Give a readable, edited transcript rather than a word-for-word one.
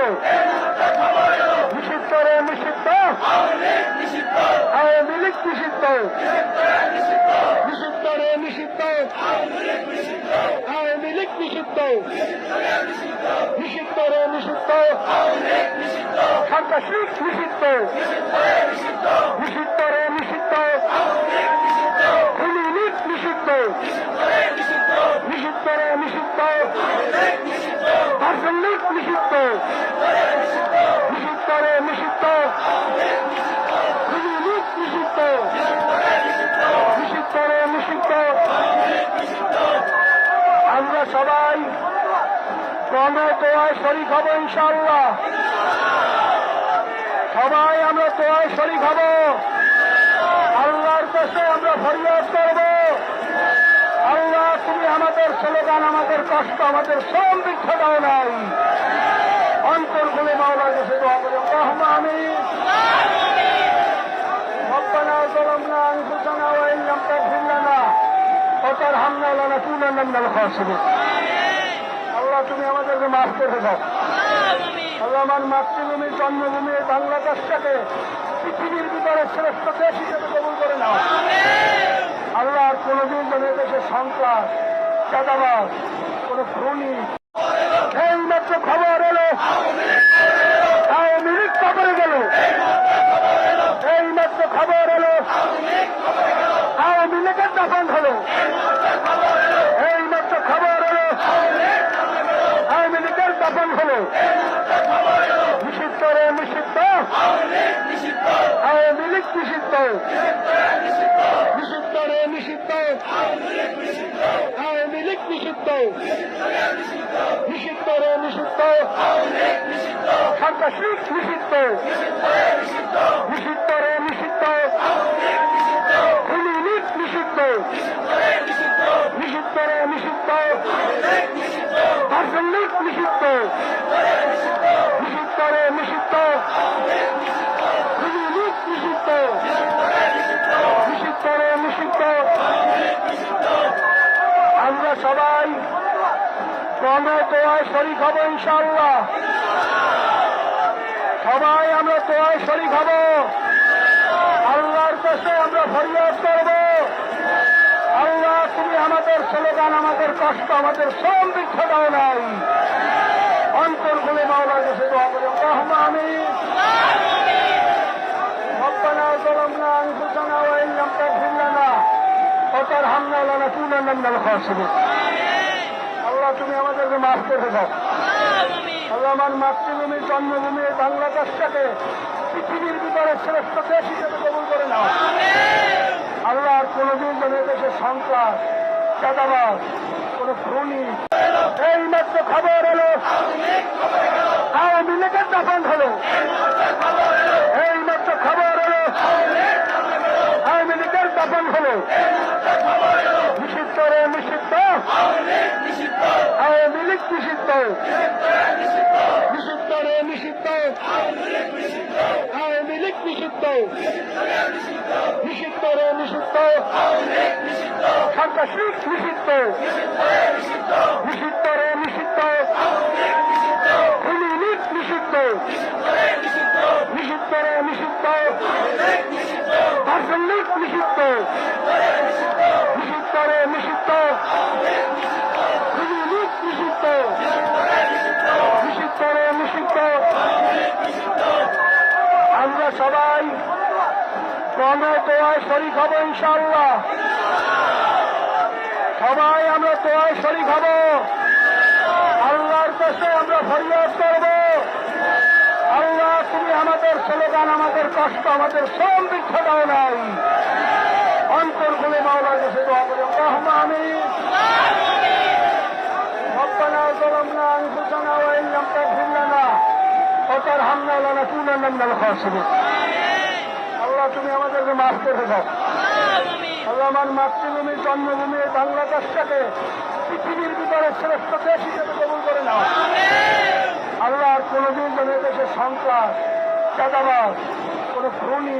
হলো, নিষিদ্ধ রে নিষিদ্ধ, আওয়ামী লীগ নিষিদ্ধ, নিষিদ্ধ রে নিষিদ্ধ, আওয়ামী লীগ নিষিদ্ধ, নিষিদ্ধ রে নিষিদ্ধ, সন্ত্রাসী নিষিদ্ধ, নিষিদ্ধ রে নিষিদ্ধ, খুনি লীগ নিষিদ্ধ, নিষিদ্ধ রে নিষিদ্ধ, ধর্ষণ লীগ নিষিদ্ধ, নিষিদ্ধ রে নিষিদ্ধ, খুনি লীগ নিষিদ্ধ, নিষিদ্ধ রে নিষিদ্ধ। আমরা সবাই দোয়ায় শরীক হব ইনশাআল্লাহ। সবাই আমরা দোয়ায় শরীক হব, আল্লাহর কাছে আমরা ফরিয়াদ করব, আল্লাহ তুমি আমাদের স্লোগান, আমাদের কষ্ট, আমাদের শ্রম দীক্ষা দাও নাই, অন্তর খুলে মাওলার কাছে দোয়া করি। আল্লাহুম্মা আমিন। ربنا ظلمنا أنفسنا وإن لم تغفر لنا وترحمنا لنكونن من الخاسرين। আল্লাহ তুমি আমাদেরকে মাফ করে দাও। আল্লাহ আমার মাতৃভূমি, জন্মভূমি বাংলাদেশটাকে পৃথিবীর ভিতরে শ্রেষ্ঠ দেশ হিসেবে কবুল করে নাও। আল্লাহ আর কোনদিন যেন দেশে সন্ত্রাস, চাঁদাবাজ, কোন খুনি, এইমাত্র খবর এলো আওয়ামী লীগ কবরে গেল, এইমাত্র খবর এলো আওয়ামী লীগের দাফন হলো, এইমাত্র খবর এলো আওয়ামী লীগের দাফন হলো। নিষিদ্ধ রে নিষিদ্ধ, আওয়ামী লীগ নিষিদ্ধ, নিষিদ্ধ রে নিষিদ্ধ, আওয়ামী লীগ নিষিদ্ধ, নিষিদ্ধ রে নিষিদ্ধ, সন্ত্রাসী নিষিদ্ধ, নিষিদ্ধ রে নিষিদ্ধ, খুনি লীগ নিষিদ্ধ, নিষিদ্ধ রে নিষিদ্ধ, ধর্ষণ লীগ নিষিদ্ধ, নিষিদ্ধ রে নিষিদ্ধ, খুনি লীগ নিষিদ্ধ, নিষিদ্ধ রে নিষিদ্ধ। আমরা সবাই দোয়ায় শরীক হব ইনশাআল্লাহ। সবাই আমরা দোয়ায় শরীক হব, আল্লাহর কাছে আমরা ফরিয়াদ করব, আল্লাহ তুমি আমাদের স্লোগান, আমাদের কষ্ট, আমাদের শ্রম দীক্ষা দাও নাই, অন্তর খুলে মাওলার কাছে দোয়া করি। আল্লাহুম্মা আমিন। ربنا ظلمنا أنفسنا وإن لم تغفر لنا وترحمنا لنكونن من الخاسرين। আল্লাহ তুমি আমাদেরকে মাফ করে দাও। আল্লাহ আমার মাতৃভূমি, জন্মভূমি বাংলাদেশটাকে পৃথিবীর ভিতরে শ্রেষ্ঠ দেশ হিসেবে কবুল করে নাও। আল্লাহ আর কোনদিন যেন দেশে সন্ত্রাস, চাঁদাবাজ, কোন খুনি, এইমাত্র খবর এলো আওয়ামী লীগের দাফন হলো, এইমাত্র খবর এলো আওয়ামী লীগের দাফন হলো। নিষিদ্ধ রে নিষিদ্ধ, আওয়ামী লীগ নিষিদ্ধ, নিষিদ্ধ রে নিষিদ্ধ, আওয়ামী লীগ নিষিদ্ধ, নিষিদ্ধ রে নিষিদ্ধ, সন্ত্রাসী নিষিদ্ধ, নিষিদ্ধ রে নিষিদ্ধ, খুনি লীগ নিষিদ্ধ, নিষিদ্ধ রে নিষিদ্ধ, ধর্ষণ লীগ নিষিদ্ধ, নিষিদ্ধ রে নিষিদ্ধ, খুনি লীগ নিষিদ্ধ, নিষিদ্ধ রে নিষিদ্ধ। আমরা সবাই দোয়ায় শরীক হব ইনশাআল্লাহ। সবাই আমরা দোয়ায় শরীক হব, আল্লাহর কাছে আমরা ফরিয়াদ করব, আল্লাহ তুমি আমাদের স্লোগান, আমাদের কষ্ট, আমাদের শ্রম দীক্ষা দাও নাই, অন্তর খুলে মাওলার কাছে দোয়া করি। আল্লাহুম্মা আমিন। ربنا ظلمنا أنفسنا وإن لم تغفر لنا وترحمنا لنكونن من الخاسرين। আল্লাহ তুমি আমাদেরকে মাফ করে দাও। আল্লাহ আমার মাতৃভূমি, জন্মভূমি বাংলাদেশটাকে পৃথিবীর ভিতরে শ্রেষ্ঠ দেশ হিসেবে কবুল করে নাও। আল্লাহ আর কোনদিন যেন দেশে সন্ত্রাস, চাঁদাবাজ, কোন খুনি